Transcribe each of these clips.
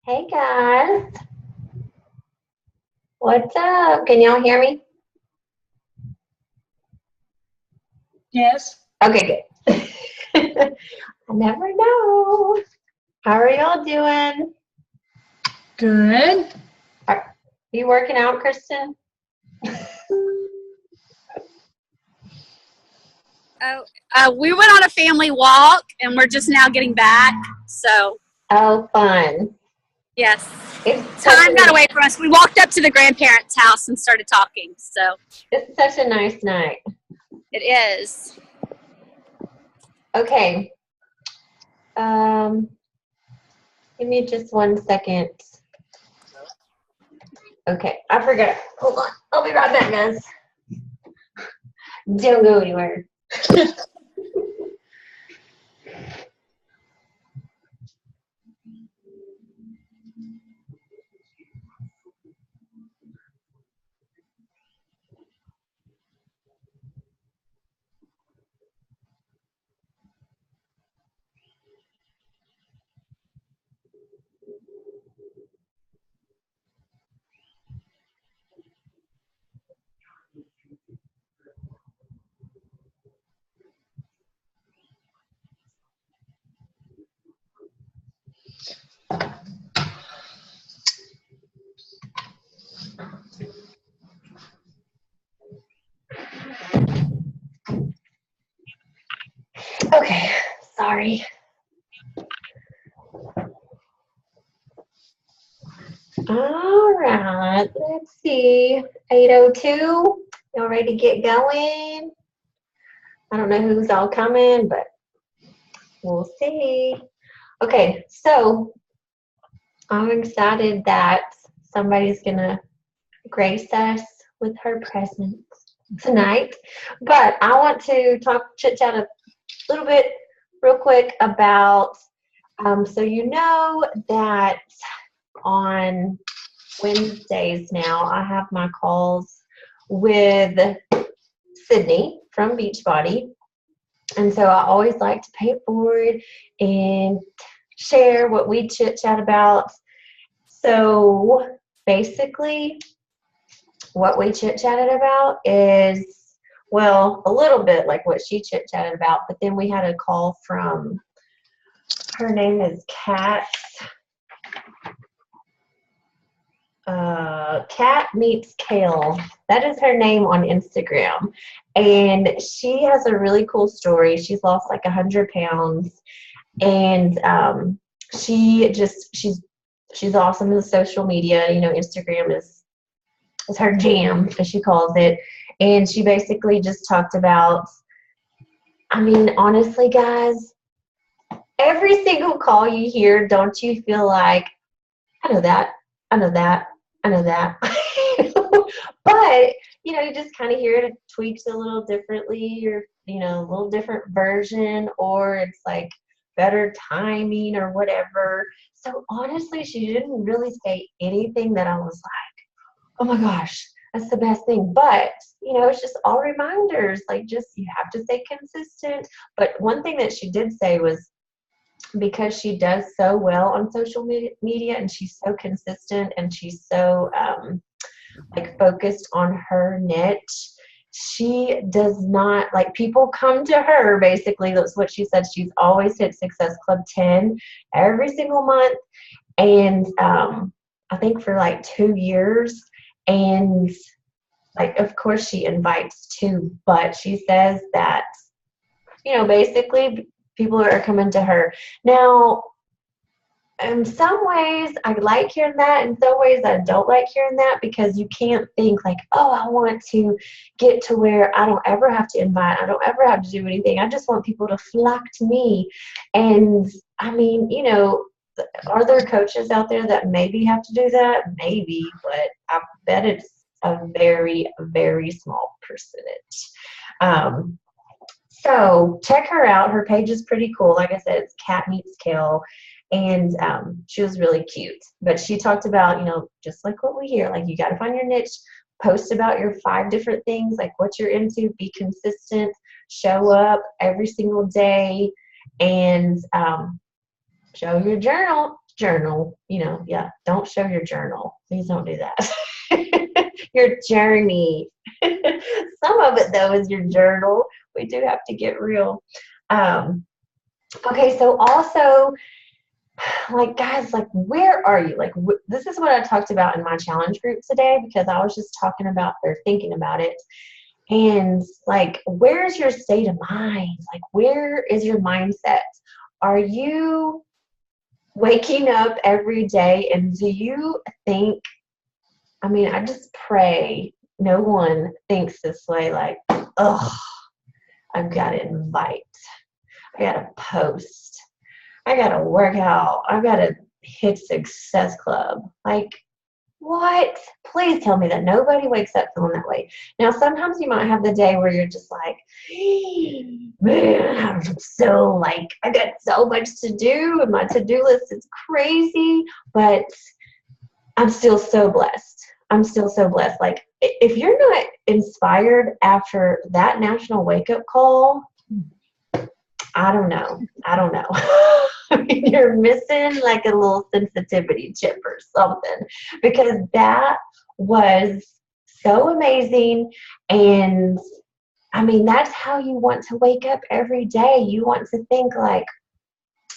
Hey guys, what's up? Can y'all hear me? Yes. Okay, good. I never know. How are y'all doing? Good. Are you working out, Kristen? We went on a family walk and we're just now getting back. So, Oh, fun. yes, It's such time got a away from us. We walked up to the grandparents' house and started talking. So, it's such a nice night. it is. Okay. Um, Give me just 1 second. Okay, I forgot. Hold on. I'll be right back, guys. Don't go anywhere. Okay, sorry. All right, let's see. 8:02. Y'all ready to get going? I don't know who's all coming, but we'll see. Okay, so I'm excited that somebody's gonna grace us with her presence tonight. But I want to talk chit chat a little bit real quick about so you know that on Wednesdays now I have my calls with Sydney from Beachbody. And so I always like to pay it forward and share what we chit chat about. So basically, what we chit chatted about is, well, a little bit like what she chit chatted about, but then we had a call from, her name is Cat Meets Kale. That is her name on Instagram. And she has a really cool story. She's lost like 100 pounds. And she's awesome with social media. You know, Instagram is her jam, as she calls it. And she basically just talked about, I mean, honestly, guys, every single call you hear, don't you feel like, I know that, I know that, I know that. But, you know, you just kind of hear it tweaked a little differently, or, you know, a little different version, or it's like better timing or whatever. So honestly, she didn't really say anything that I was like, oh my gosh, that's the best thing. But, you know, it's just all reminders, like just you have to stay consistent. But one thing that she did say was, because she does so well on social media and she's so consistent and she's so like focused on her niche, she does not, like, people come to her, basically that's what she said. She's always hit Success Club 10 every single month, and I think for like 2 years. And like, of course she invites too, but she says that, you know, basically people are coming to her. Now, in some ways I like hearing that, in some ways I don't like hearing that, because you can't think like, oh, I want to get to where I don't ever have to invite, I don't ever have to do anything, I just want people to flock to me. And I mean, you know, are there coaches out there that maybe have to do that? Maybe, but I bet it's a very, very small percentage. So check her out. Her page is pretty cool. Like I said, it's Cat Meets Kale. And she was really cute. But she talked about, you know, just like what we hear, like you got to find your niche, post about your 5 different things, like what you're into, be consistent, show up every single day, and show your journal. journal, yeah, don't show your journal. Please don't do that. Your journey. Some of it, though, is your journal. We do have to get real. Okay, so also, like, guys, like, where are you? Like, this is what I talked about in my challenge group today, because I was just talking about or thinking about it. And, like, where's your state of mind? Like, where is your mindset? Are you waking up every day, and do you think, I mean, I just pray no one thinks this way, like, oh, I've got to invite, I got to post, I got to work out, I've got to hit Success Club. Like, what? Please tell me that nobody wakes up feeling that way. Now, sometimes you might have the day where you're just like, man, I'm so, like, I got so much to do, and my to-do list is crazy, but I'm still so blessed. I'm still so blessed. Like, if you're not inspired after that national wake-up call, I don't know. I mean, you're missing like a little sensitivity chip or something, because that was so amazing. And I mean, that's how you want to wake up every day. You want to think like,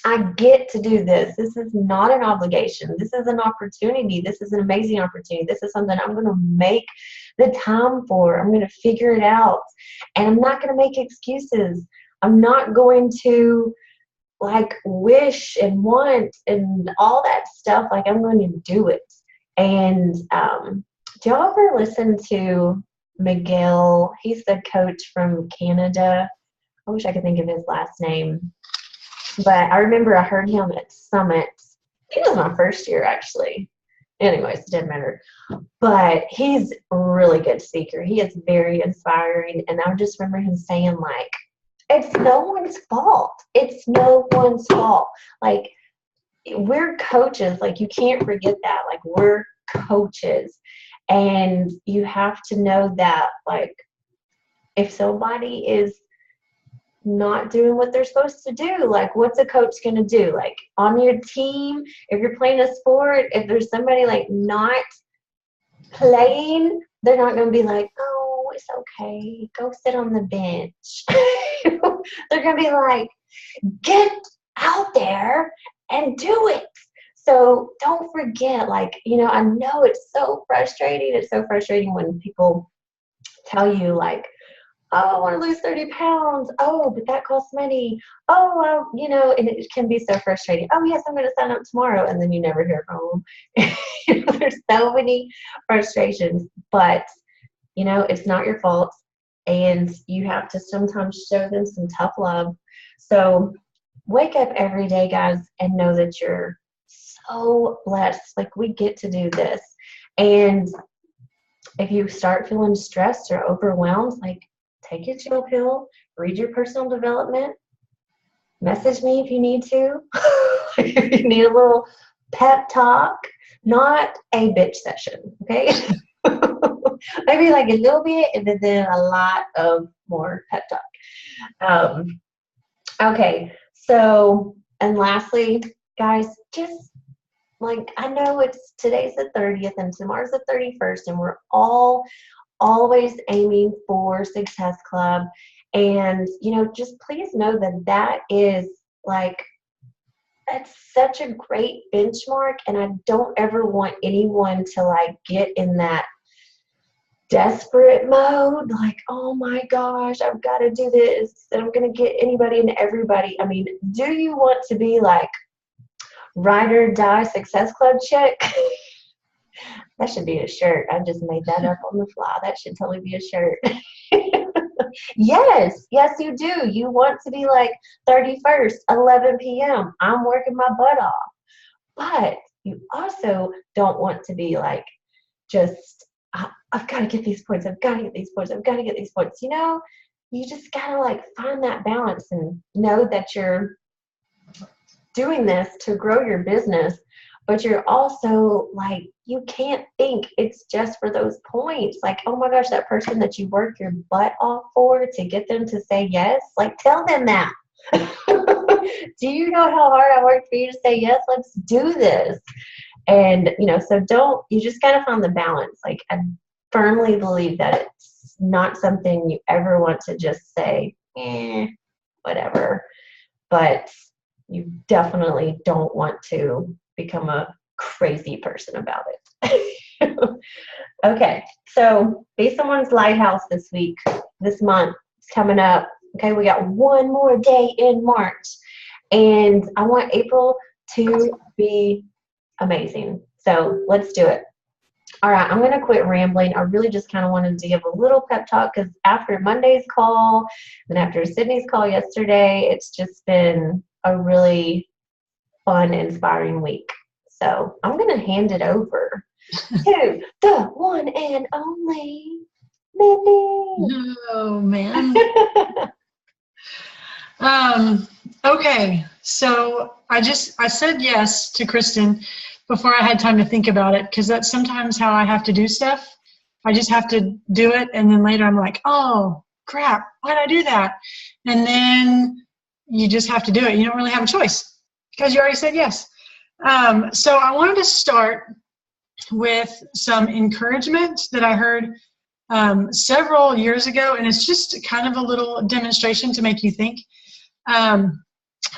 I get to do this. This is not an obligation. This is an opportunity. This is an amazing opportunity. This is something I'm going to make the time for. I'm going to figure it out. And I'm not going to make excuses. I'm not going to, like, wish and want and all that stuff. Like, I'm going to do it. And do y'all ever listen to Miguel? He's the coach from Canada. I wish I could think of his last name. But I remember I heard him at Summit. I think it was my first year, actually. Anyways, it didn't matter. But he's a really good speaker. He is very inspiring. And I just remember him saying, like, it's no one's fault. It's no one's fault. Like, we're coaches. Like, you can't forget that. Like, we're coaches. And you have to know that, like, if somebody is not doing what they're supposed to do, like, what's a coach going to do? Like, on your team, if you're playing a sport, if there's somebody like not playing, they're not going to be like, oh, it's okay, go sit on the bench. They're going to be like, get out there and do it. So don't forget, like, I know it's so frustrating. It's so frustrating when people tell you, like, oh, I want to lose 30 pounds. Oh, but that costs money. Oh, well, and it can be so frustrating. Oh, yes, I'm going to sign up tomorrow. And then you never hear from them. There's so many frustrations, but, it's not your fault. And you have to sometimes show them some tough love. So wake up every day, guys, and know that you're so blessed. Like, we get to do this. And if you start feeling stressed or overwhelmed, like, take your chill pill, read your personal development, message me if you need to. If you need a little pep talk, not a bitch session, okay? Maybe like a little bit and then a lot of more pep talk. Okay, so, and lastly, guys, just, like, I know today's the 30th and tomorrow's the 31st, and we're all always aiming for Success Club. And, just please know that is, like, that's such a great benchmark. And I don't ever want anyone to, like, get in that desperate mode, like, oh my gosh, I've got to do this, and I'm going to get anybody and everybody. I mean, do you want to be like ride or die Success Club chick? That should be a shirt. I just made that up on the fly. That should totally be a shirt. Yes, you do. You want to be like 31st, 11 p.m. I'm working my butt off. But you also don't want to be like, just, I've got to get these points. I've got to get these points. I've got to get these points. You just got to, like, find that balance and know that you're doing this to grow your business. But you're also, like, you can't think it's just for those points. Like, oh my gosh, that person that you work your butt off for to get them to say yes, like, tell them that. Do you know how hard I worked for you to say yes? Let's do this. And, so you just got to find the balance. Like, I firmly believe that it's not something you ever want to just say, whatever. But you definitely don't want to become a crazy person about it. Okay, so Be Someone's Lighthouse this month is coming up. Okay, we got one more day in March, and I want April to be amazing. So let's do it. All right, I'm going to quit rambling. I really just kind of wanted to give a little pep talk because after Monday's call and after Sydney's call yesterday, it's just been a really fun, inspiring week. So I'm going to hand it over to the one and only Mindy. Oh, man. Okay, so I said yes to Kristen before I had time to think about it, because that's sometimes how I have to do stuff. I just have to do it, and then later I'm like, oh, crap, why did I do that? And then you just have to do it. You don't really have a choice because you already said yes. So I wanted to start with some encouragement that I heard several years ago, and it's just kind of a little demonstration to make you think.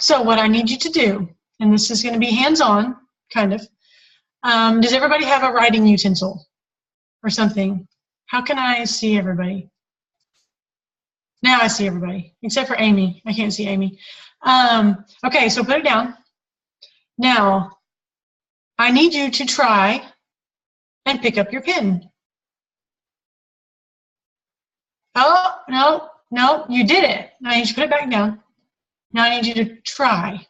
So what I need you to do, and this is going to be hands-on, kind of. Does everybody have a writing utensil or something? How can I see everybody? Now I see everybody, except for Amy. I can't see Amy. Okay, so put it down. Now, I need you to try and pick up your pen. Oh, no, you did it. Now I need you to put it back down. Now I need you to try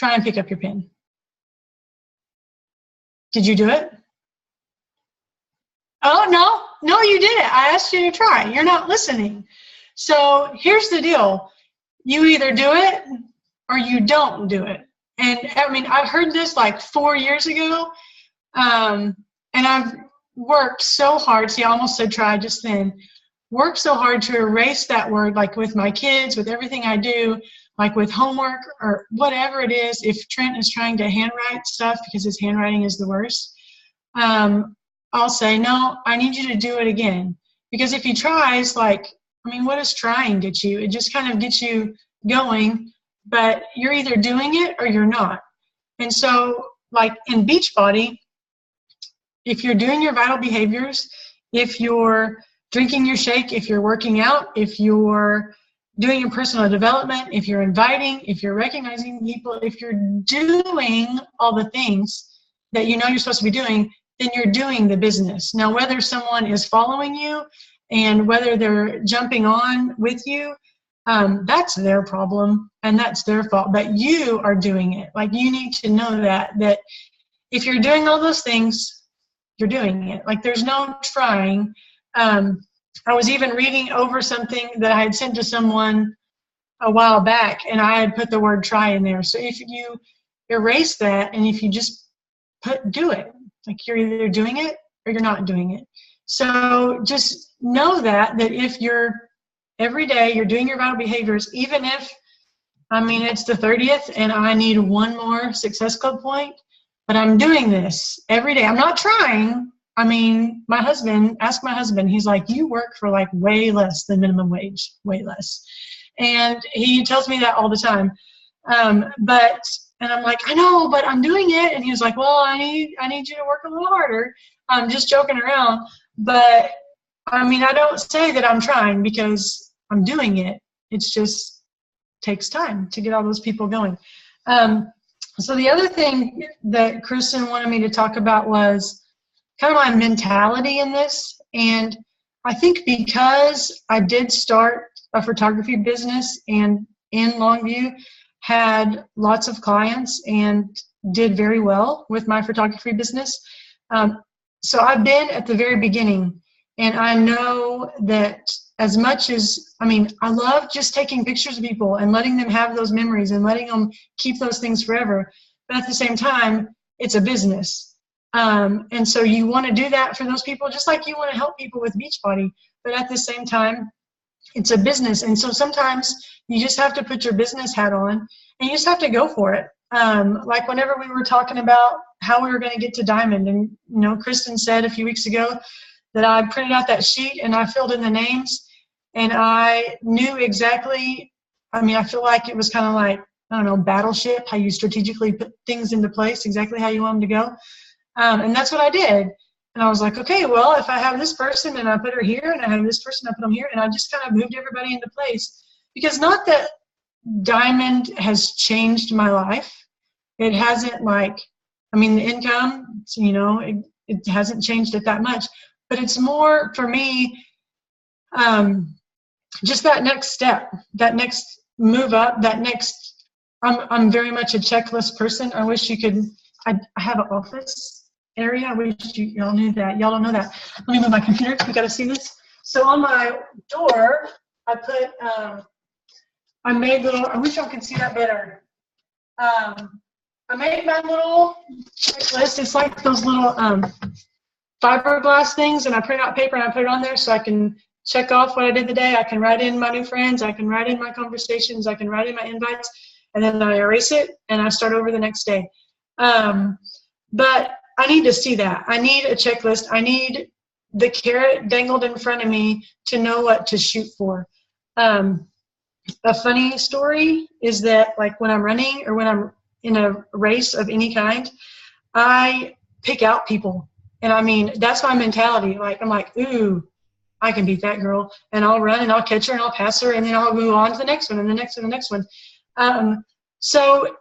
and pick up your pen. Did you do it? Oh, no, you did it. I asked you to try. You're not listening. So here's the deal. You either do it or you don't do it. And I mean, I heard this like 4 years ago, and I've worked so hard. See, I almost said try just then. Worked so hard to erase that word, like with my kids, with everything I do, like with homework or whatever it is. If Trent is trying to handwrite stuff because his handwriting is the worst, I'll say, no, I need you to do it again. Because if he tries, like, I mean, what does trying get you? It just kind of gets you going, but you're either doing it or you're not. And so, like in Beachbody, if you're doing your vital behaviors, if you're drinking your shake, if you're working out, if you're doing your personal development, if you're inviting, if you're recognizing people, if you're doing all the things that you know you're supposed to be doing, then you're doing the business. Now, whether someone is following you and whether they're jumping on with you, that's their problem and that's their fault, but you are doing it. Like, you need to know that if you're doing all those things, you're doing it. Like, there's no trying. I was even reading over something that I had sent to someone a while back, and I had put the word try in there. So if you erase that and if you just do it, like, you're either doing it or you're not doing it. So just know that if you're every day you're doing your vital behaviors, even if, I mean, it's the 30th and I need one more Success Club point, but I'm doing this every day. I'm not trying. I mean, ask my husband, he's like, you work for like way less than minimum wage, way less. And he tells me that all the time. And I'm like, I know, but I'm doing it. And he was like, well, I need you to work a little harder. I'm just joking around. But I mean, I don't say that I'm trying because I'm doing it. It's just takes time to get all those people going. So the other thing that Kristen wanted me to talk about was kind of my mentality in this. And I think because I did start a photography business and in Longview had lots of clients and did very well with my photography business. So I've been at the very beginning, and I know that as much as, I mean, I love just taking pictures of people and letting them have those memories and letting them keep those things forever. But at the same time, it's a business. And so you want to do that for those people, just like you want to help people with Beachbody. But at the same time, it's a business. And so sometimes you just have to put your business hat on and you just have to go for it. Like whenever we were talking about how we were going to get to Diamond, and Kristen said a few weeks ago that I printed out that sheet and I filled in the names, and I knew exactly. I feel like it was kind of like, I don't know, Battleship, how you strategically put things into place exactly how you want them to go. And that's what I did. And I was like, okay, well, if I have this person and I put her here, and I have this person, I put them here, and I just kind of moved everybody into place. Because not that Diamond has changed my life. It hasn't, the income, it hasn't changed it that much. But it's more, for me, just that next step, that next move up, that next, I'm very much a checklist person. I wish you could, I have an office area. I wish y'all knew that. Y'all don't know that. Let me move my computer. We got to see this. So on my door, I put, I made little, I wish y'all could see that better. I made my little checklist. It's like those little fiberglass things, and I print out paper and I put it on there so I can check off what I did the day. I can write in my new friends. I can write in my conversations. I can write in my invites, and then I erase it and I start over the next day. But I need to see that. I need a checklist. I need the carrot dangled in front of me to know what to shoot for. A funny story is that, like, when I'm running or when I'm in a race of any kind, I pick out people. And that's my mentality. Like, I'm like, ooh, I can beat that girl. And I'll run and I'll catch her and I'll pass her and then I'll move on to the next one and the next one and the next one. So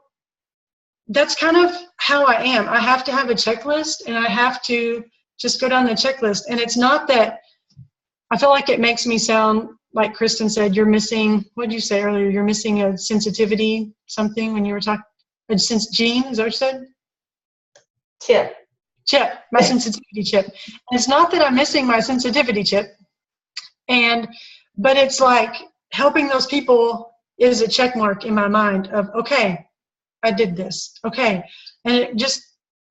that's kind of how I am. I have to have a checklist and I have to just go down the checklist. And it's not that I feel like it makes me sound like Kristen said, you're missing, what did you say earlier? You're missing a sensitivity, something when you were talking, gene, is that what you said? Chip, my sensitivity chip. And it's not that I'm missing my sensitivity chip. But it's like helping those people is a check mark in my mind of, okay, I did this. Okay. And it just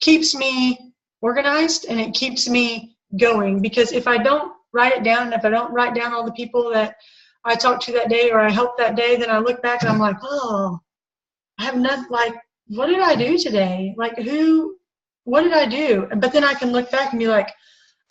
keeps me organized and it keeps me going, because if I don't write it down, and if I don't write down all the people that I talked to that day or I helped that day, then I look back and I'm like, oh, I have nothing, like, what did I do today? Like, what did I do? But then I can look back and be like,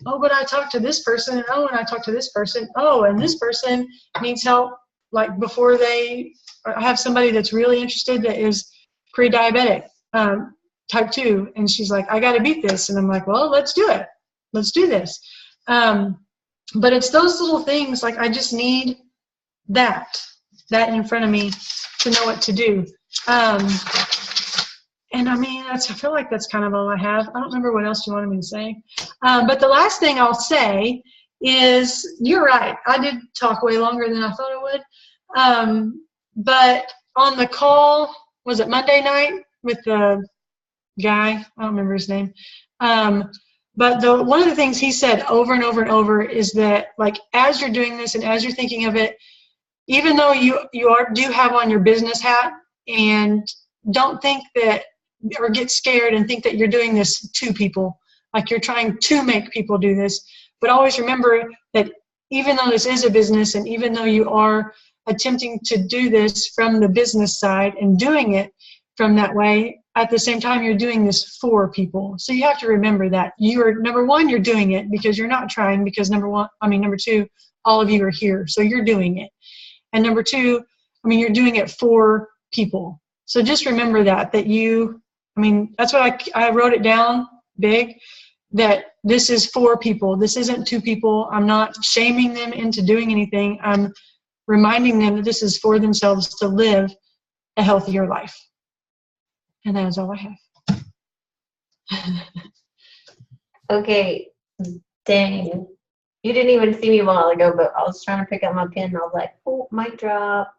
oh, but I talked to this person, and oh, and I talked to this person. Oh, and this person needs help, like, before I have somebody that's really interested that is pre-diabetic, type 2, and she's like, I got to beat this. And I'm like, well, let's do it. Let's do this. But it's those little things, like, I just need that in front of me to know what to do. And I feel like that's kind of all I have. I don't remember what else you wanted me to say. But the last thing I'll say is, you're right. I did talk way longer than I thought I would. But on the call, was it Monday night with the guy? I don't remember his name. But one of the things he said over and over and over is that, like, as you're doing this and as you're thinking of it, even though you do have on your business hat, and don't think that, or get scared and think that you're doing this to people, like you're trying to make people do this. But always remember that even though this is a business, and even though you are attempting to do this from the business side and doing it from that way, at the same time, you're doing this for people. So you have to remember that number one, you're doing it because you're not trying, because number two, all of you are here. So you're doing it. And number two, you're doing it for people. So just remember that that's what I wrote it down big, that this is for people. This isn't to people. I'm not shaming them into doing anything. I'm reminding them that this is for themselves to live a healthier life. And that is all I have. Okay, dang. You didn't even see me a while ago, but I was trying to pick up my pen and I was like, oh, mic drop.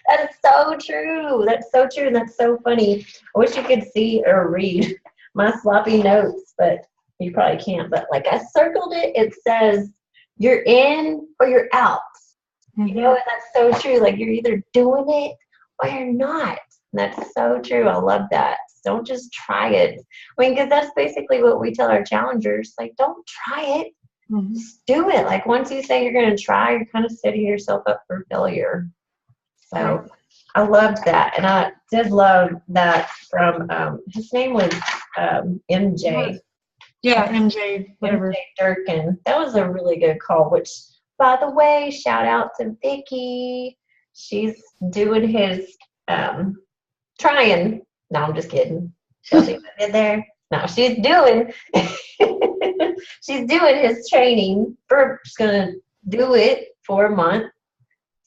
That is so true. That's so true, and that's so funny. I wish you could see or read my sloppy notes, but you probably can't. But, like, I circled it. It says you're in or you're out. Mm-hmm. And that's so true. Like, you're either doing it or you're not. And that's so true. I love that. Don't just try it. Because that's basically what we tell our challengers. Like, don't try it. Just do it. Like once you say you're going to try, you're kind of setting yourself up for failure. So I loved that. And I did love that from, his name was MJ. Yeah, MJ, whatever. MJ Durkin. That was a really good call, which, by the way, shout out to Vicky. She's doing his, trying. No, I'm just kidding. She'll see what I did there. No, she's doing his training she's gonna do it for a month.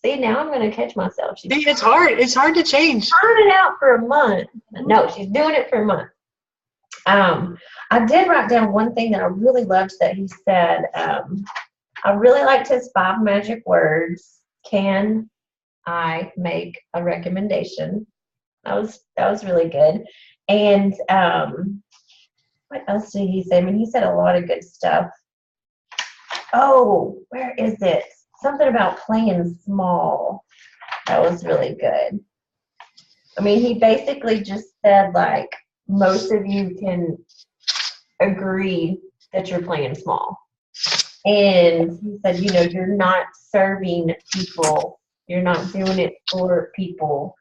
See, now I'm gonna catch myself. See, it's hard. It's hard to change. Trying it out for a month. No, she's doing it for a month. I did write down one thing that I really loved that he said. I really liked his 5 magic words. Can I make a recommendation? That was really good. And what else did he say? I mean, he said a lot of good stuff. Oh, where is it? Something about playing small. That was really good. I mean, he basically just said, like, most of you can agree that you're playing small. And he said, you know, you're not serving people. You're not doing it for people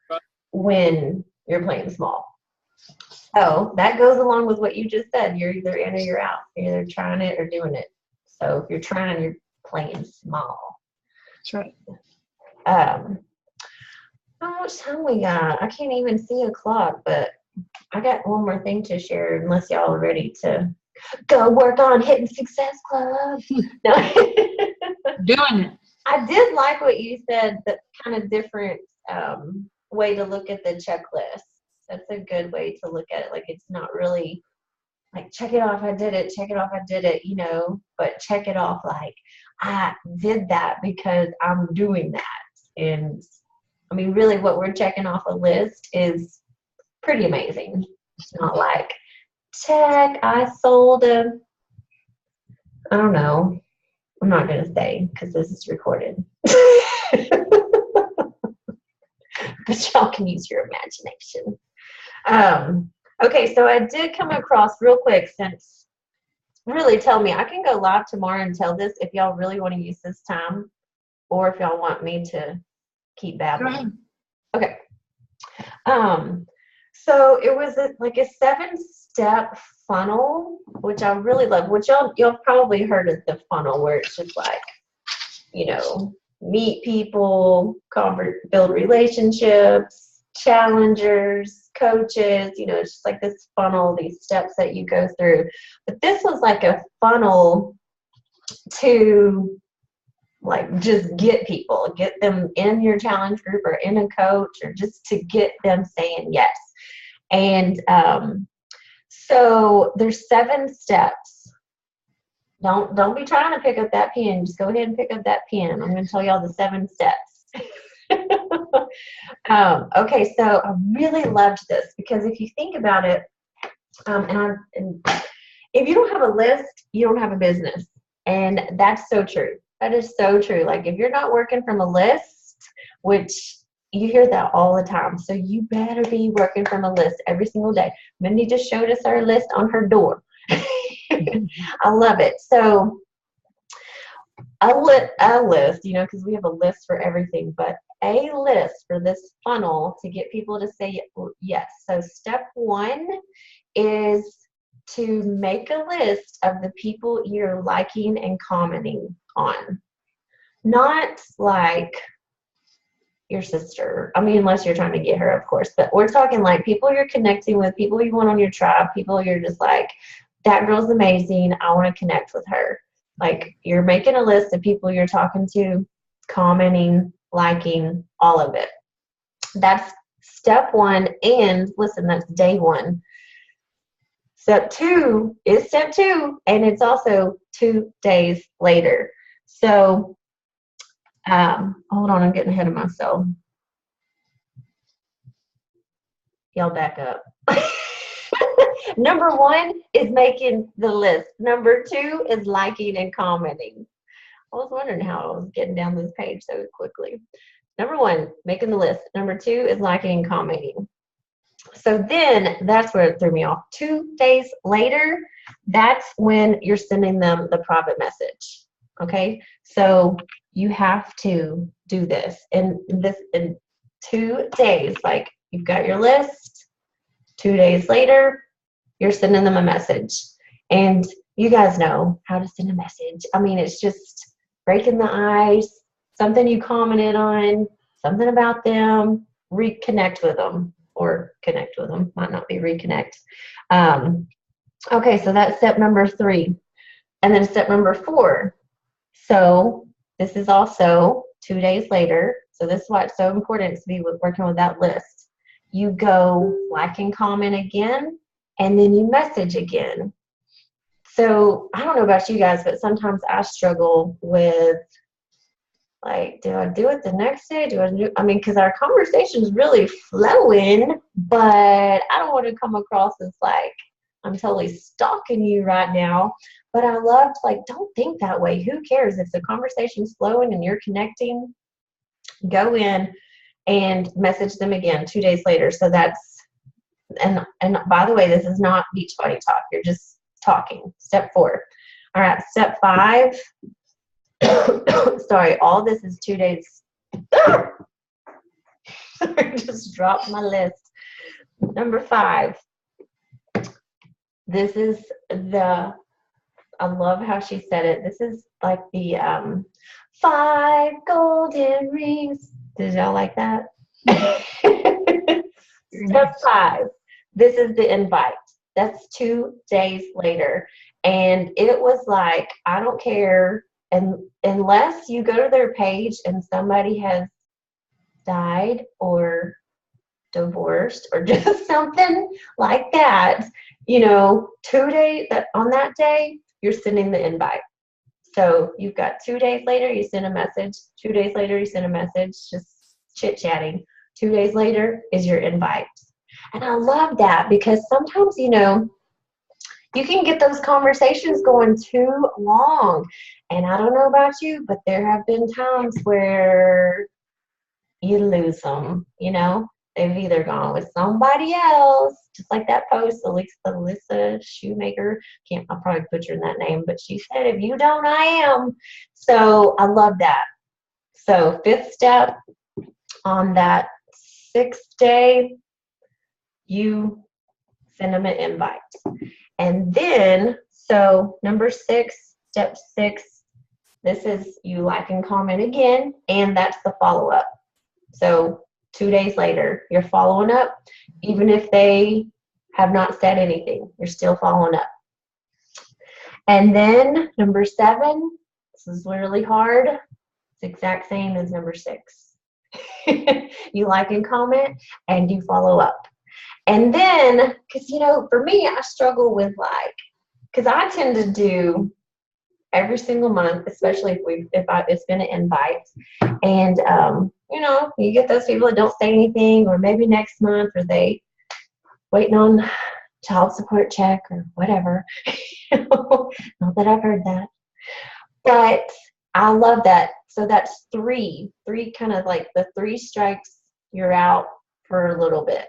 when you're playing small. So that goes along with what you just said. You're either in or you're out. You're either trying it or doing it. So if you're trying, you're playing small. That's right. How much time we got? I can't even see a clock, but I got one more thing to share unless y'all are ready to go work on Hidden Success Club. No. Doing it. I did like what you said, the kind of different way to look at the checklist. That's a good way to look at it. Like, it's not really like, check it off, I did it, check it off, I did it, you know, but check it off like, I did that because I'm doing that. And I mean, really what we're checking off a list is pretty amazing. It's not like, check, I sold I don't know. I'm not going to say because this is recorded. But y'all can use your imagination. Okay, so I did come across real quick, since really tell me, I can go live tomorrow and tell this if y'all really want to use this time, or if y'all want me to keep babbling. Okay. So it was like a 7-step funnel, which I really love, which y'all probably heard of the funnel, where it's just like, you know, meet people, build relationships, challengers, coaches, you know, it's just like this funnel, these steps that you go through. But this was like a funnel to like just get people, get them in your challenge group or in a coach, or just to get them saying yes. And so there's 7 steps. Don't be trying to pick up that pen. Just go ahead and pick up that pen. I'm going to tell y'all the 7 steps. Okay, so I really loved this because if you think about it, and if you don't have a list, you don't have a business. And that's so true. That is so true. Like, if you're not working from a list, which you hear that all the time, so you better be working from a list every single day. Mindy just showed us our list on her door. I love it. So a list, you know, because we have a list for everything, but a list for this funnel to get people to say yes. So step 1 is to make a list of the people you're liking and commenting on. Not like your sister. I mean, unless you're trying to get her, of course, but we're talking like people you're connecting with, people you want on your tribe, people you're just like, that girl's amazing, I want to connect with her. Like, you're making a list of people you're talking to, commenting, liking, all of it. That's step 1. And listen, that's day 1. Step 2 is step 2, and it's also 2 days later. So, hold on, I'm getting ahead of myself. Y'all back up. Number 1 is making the list. Number 2 is liking and commenting. I was wondering how I was getting down this page so quickly. Number 1, making the list. Number 2 is liking and commenting. So then that's where it threw me off. 2 days later, That's when you're sending them the private message. Okay, so you have to do this in 2 days. Like, you've got your list. 2 days later, you're sending them a message, and you guys know how to send a message. I mean, it's just breaking the ice, something you commented on, something about them, reconnect with them, or connect with them, might not be reconnect. Okay, so that's step number 3. And then step number 4. So this is also 2 days later. So this is why it's so important to be working with that list. You go like and comment again, and then you message again. So I don't know about you guys, but sometimes I struggle with, like, do I do it the next day? I mean, because our conversation's really flowing, but I don't want to come across as like I'm totally stalking you right now. But I love to, like, don't think that way. Who cares if the conversation's flowing and you're connecting? Go in and message them again 2 days later. So that's, and by the way, this is not Beachbody talk. You're just talking. Step 4. All right, step 5. Sorry, all this is 2 days. I just dropped my list. Number 5. This is I love how she said it. This is like the 5 golden rings. Did y'all like that? Step 5. This is the invite. That's 2 days later. And it was like, I don't care. And unless you go to their page and somebody has died or divorced or just something like that, 2 days on that day, you're sending the invite. So you've got 2 days later, you send a message. 2 days later, you send a message, just chit-chatting. 2 days later is your invite. And I love that because sometimes, you can get those conversations going too long. And I don't know about you, but there have been times where you lose them, They've either gone with somebody else, just like that post, Alyssa Shoemaker. I'm probably butchering that name, but she said, if you don't, I am. So I love that. So 5th step, on that 6th day, you send them an invite. And then, so number 6, step 6, this is you like and comment again, and that's the follow-up. So 2 days later, you're following up. Even if they have not said anything, you're still following up. And then number 7, this is really hard. It's the exact same as number 6. You like and comment, and you follow up. And then, because, for me, I struggle with because I tend to do every single month, especially if it's been an invite. And, you get those people that don't say anything, or maybe next month, or they waiting on child support check or whatever. Not that I've heard that. But I love that. So that's 3 kind of like the 3 strikes, you're out for a little bit.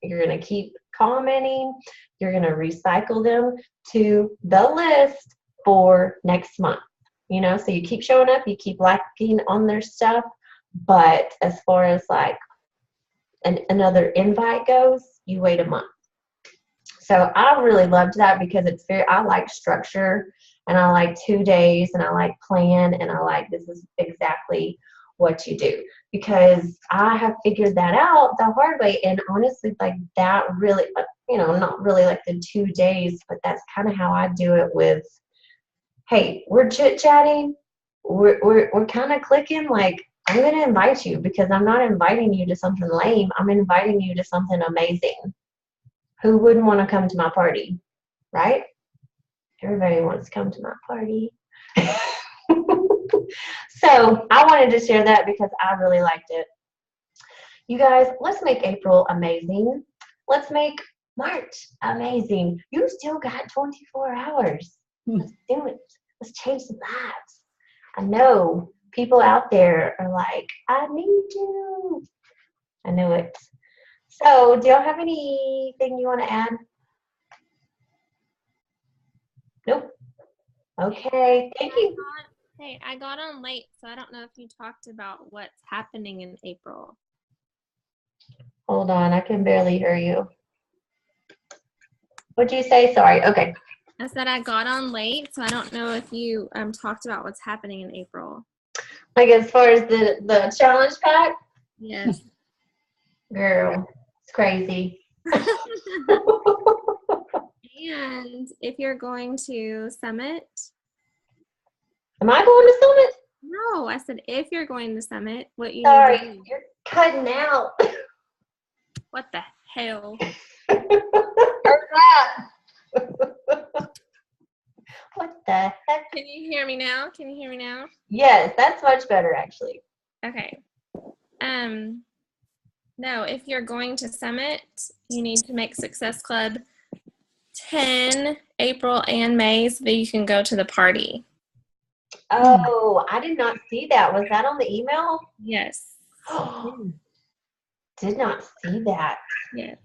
You're going to keep commenting. You're going to recycle them to the list for next month. So you keep showing up, you keep liking on their stuff. But as far as another invite goes, you wait a month. So I really loved that because I like structure, and I like 2 days, and I like plan, and I like this is exactly what you do, because I have figured that out the hard way. And honestly, that really, not really like the 2 days, but that's kind of how I do it with, hey, we're chit-chatting, we're kind of clicking, I'm going to invite you, because I'm not inviting you to something lame. I'm inviting you to something amazing. Who wouldn't want to come to my party, right? Everybody wants to come to my party. So I wanted to share that because I really liked it. You guys, let's make April amazing. Let's make March amazing. You still got 24 hours. Let's do it. Let's change some lives. I know people out there are like, I need you. I know it. So do y'all have anything you want to add? Nope. Okay. Thank you. Hey, I got on late, so I don't know if you talked about what's happening in April. Hold on. I can barely hear you. What'd you say? Sorry. Okay. I said I got on late, so I don't know if you talked about what's happening in April. Like as far as the challenge pack, Yes. girl, it's crazy. And if you're going to Summit, Am I going to Summit? no, I said if you're going to Summit, what you need Sorry, to do. you're cutting out. What the hell? Heard that. What the heck? Can you hear me now? Can you hear me now? Yes, that's much better actually. Okay. No, if you're going to Summit, you need to make Success Club 10 April and May so that you can go to the party. Oh, I did not see that. Was that on the email? Yes. Did not see that. Yes.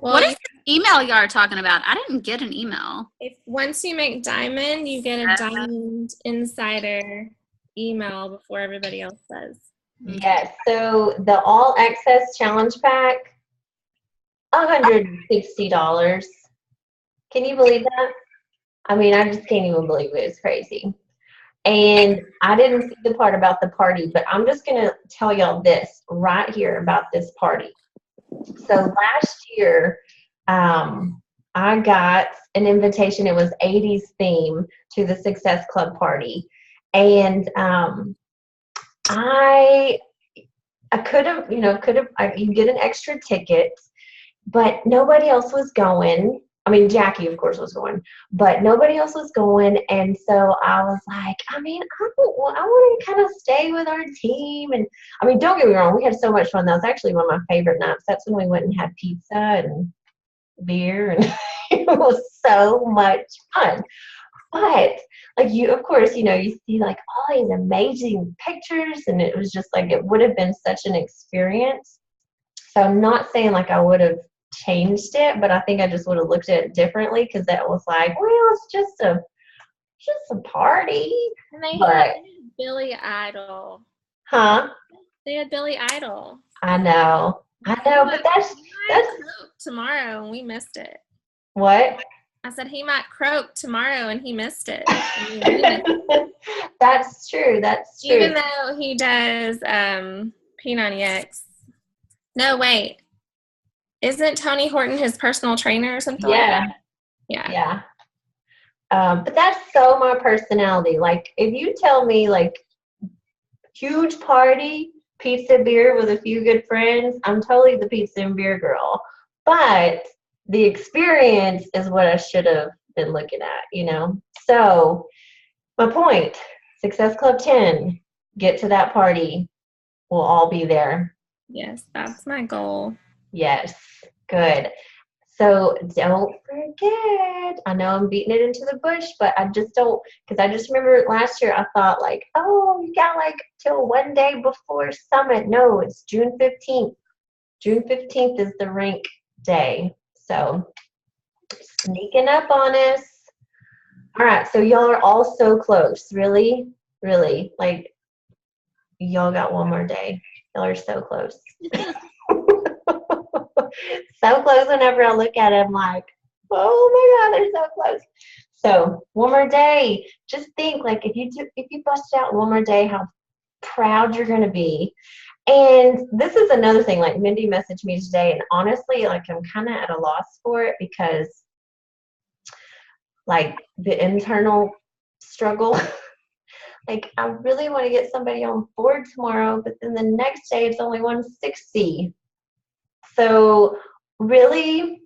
Well, What is the email y'all are talking about? I didn't get an email. if once you make Diamond, you get a Diamond Insider email before everybody else does. Yes. So the all access challenge pack, $160. Can you believe that? I mean, I just can't even believe it. It's crazy. And I didn't see the part about the party, but I'm just going to tell y'all this right here about this party. So last year, I got an invitation. It was 80s theme to the Success Club party. And I could have, you get an extra ticket, but nobody else was going. I mean, Jackie, of course, was going, but nobody else was going. And so I was like, I mean, I want to kind of stay with our team. And I mean, don't get me wrong, we had so much fun. That was actually one of my favorite nights. That's when we went and had pizza and beer, and it was so much fun. But like of course, you see like all these amazing pictures, and it was just like, it would have been such an experience. So I'm not saying like I would have changed it, but I think I just would have looked at it differently, because that was like, well, it's just a party. And they But- had Billy Idol. Huh? They had Billy Idol. I know, but that's Croak tomorrow, and we missed it. what? I said he might croak tomorrow, and he missed it. And we missed it. That's true. That's true. Even though he does P90X. No, wait. Isn't Tony Horton his personal trainer or something like Yeah. that? Yeah. Yeah. But that's so my personality. Like, if you tell me, like, huge party, pizza, beer with a few good friends, I'm totally the pizza and beer girl. But the experience is what I should have been looking at, So, my point, Success Club 10, get to that party. We'll all be there. Yes, that's my goal. Yes, good. So don't forget. I know I'm beating it into the bush, but I just don't, because I just remember last year I thought like, oh, you got like till one day before Summit. No, it's June 15th. June 15th is the rank day. So sneaking up on us. All right, so y'all are all so close. Really? Really? Like, y'all got one more day. Y'all are so close. So close. Whenever I look at it, I'm like, oh my God, they're so close. So one more day. Just think, like, if you bust out one more day, how proud you're going to be. And this is another thing. Like, Mindy messaged me today, and honestly, like, I'm kind of at a loss for it, because like the internal struggle. Like, I really want to get somebody on board tomorrow, but then the next day it's only 160. So really,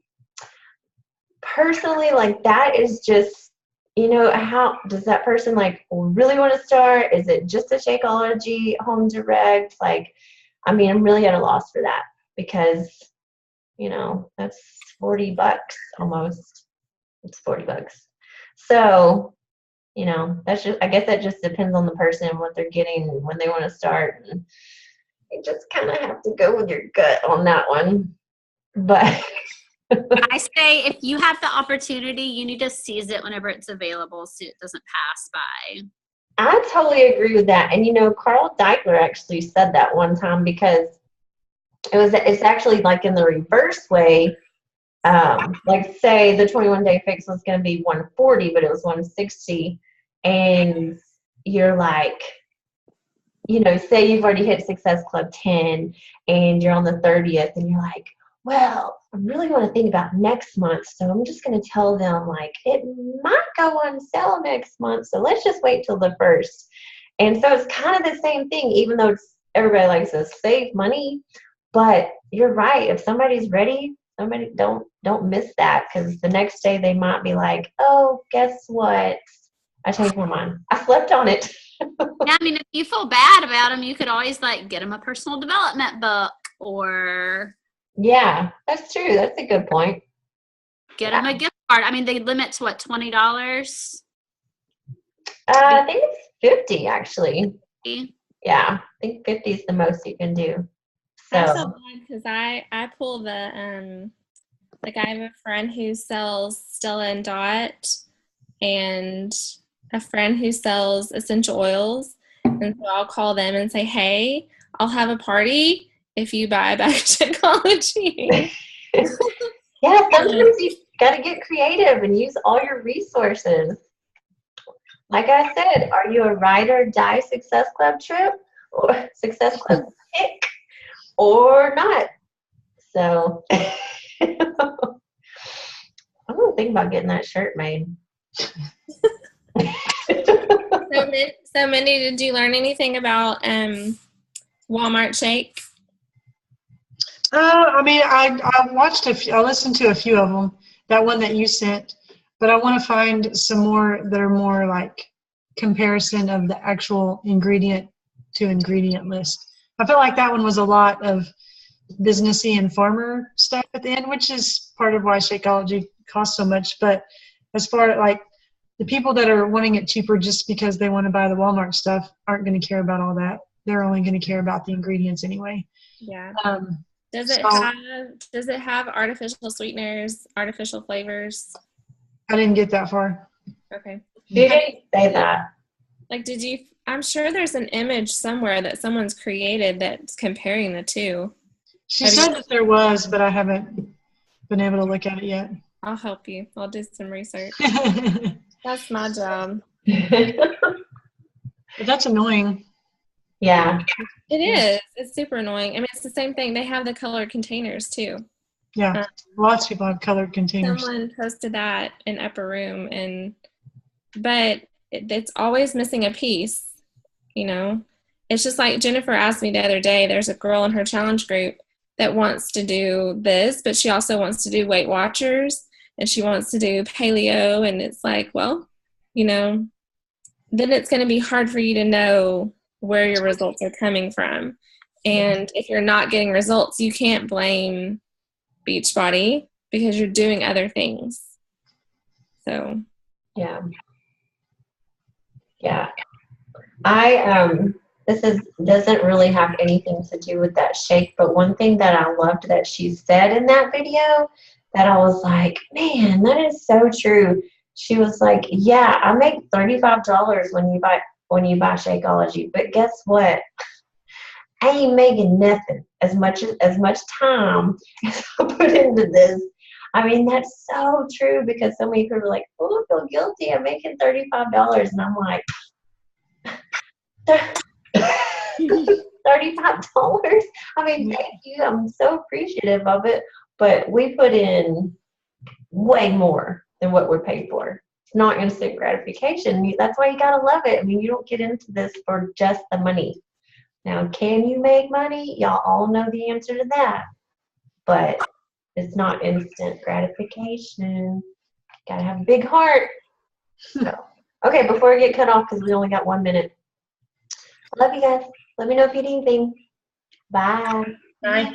personally, like, that is just, how does that person like really want to start? Is it just a Shakeology home direct? Like, I mean, I'm really at a loss for that, because, that's $40 almost. It's $40. So, that's just, I guess that just depends on the person and what they're getting and when they want to start. And you just kind of have to go with your gut on that one. But I say if you have the opportunity, you need to seize it whenever it's available so it doesn't pass by. I totally agree with that. And Carl Deichler actually said that one time, because it's actually like in the reverse way. Like say the 21-day fix was going to be 140, but it was 160, and you're like, say you've already hit Success Club 10 and you're on the 30th, and you're like, well, I really want to think about next month, so I'm just going to tell them, like, it might go on sale next month, so let's just wait till the 1st. And so it's kind of the same thing, even though everybody likes to save money. But you're right. If somebody's ready, don't miss that, because the next day they might be like, oh, guess what? I changed my mind. I slept on it. Yeah, I mean, if you feel bad about them, you could always like get them a personal development book, or Yeah, that's true. That's a good point. get them a gift card. I mean, they limit to what, $20? I think it's 50 actually. Yeah, I think 50 is the most you can do. I'm so So glad because I pull the like I have a friend who sells Stella and Dot, and a friend who sells essential oils, and so I'll call them and say, hey, I'll have a party if you buy Back to Psychology. yeah, sometimes you got to get creative and use all your resources. Like I said, are you a ride or die Success Club trip or Success Club pick or not? So I'm gonna think about getting that shirt made. So Mindy, did you learn anything about Walmart Shake? I mean, I watched a few, I listened to a few of them, that one that you sent, but I want to find some more that are more like comparison of the actual ingredient to ingredient list. I felt like that one was a lot of businessy and farmer stuff at the end, which is part of why Shakeology costs so much. But as far as like the people that are wanting it cheaper just because they want to buy the Walmart stuff aren't going to care about all that. They're only going to care about the ingredients anyway. Yeah. Does Does it have artificial sweeteners, artificial flavors? I didn't get that far. Okay. You didn't say that. Like, I'm sure there's an image somewhere that someone's created that's comparing the two. She said that there was, but I haven't been able to look at it yet. I'll help you. I'll do some research. That's my job. But that's annoying. Yeah. It is. It's super annoying. I mean, it's the same thing. They have the colored containers too. Yeah. Lots of people have colored containers. Someone posted that in Upper Room, but it's always missing a piece, It's just like Jennifer asked me the other day, there's a girl in her challenge group that wants to do this, but she also wants to do Weight Watchers, and she wants to do paleo, and it's like, well, then it's going to be hard for you to know where your results are coming from. And if you're not getting results, you can't blame Beachbody because you're doing other things. So Yeah. This doesn't really have anything to do with that shake, but one thing that I loved that she said in that video that I was like, man, that is so true. She was like, yeah, I make $35 when you buy Shakeology, but guess what? I ain't making nothing as much time as I put into this. I mean, that's so true, because so many people are like, oh, I feel guilty. I'm making $35. And I'm like, $35? I mean, thank you. I'm so appreciative of it. But we put in way more than what we're paid for. It's not instant gratification. That's why you got to love it. I mean, you don't get into this for just the money. Now, can you make money? Y'all all know the answer to that. But it's not instant gratification. Got to have a big heart. So, okay, before I get cut off, because we only got 1 minute. I love you guys. Let me know if you need anything. Bye. Bye.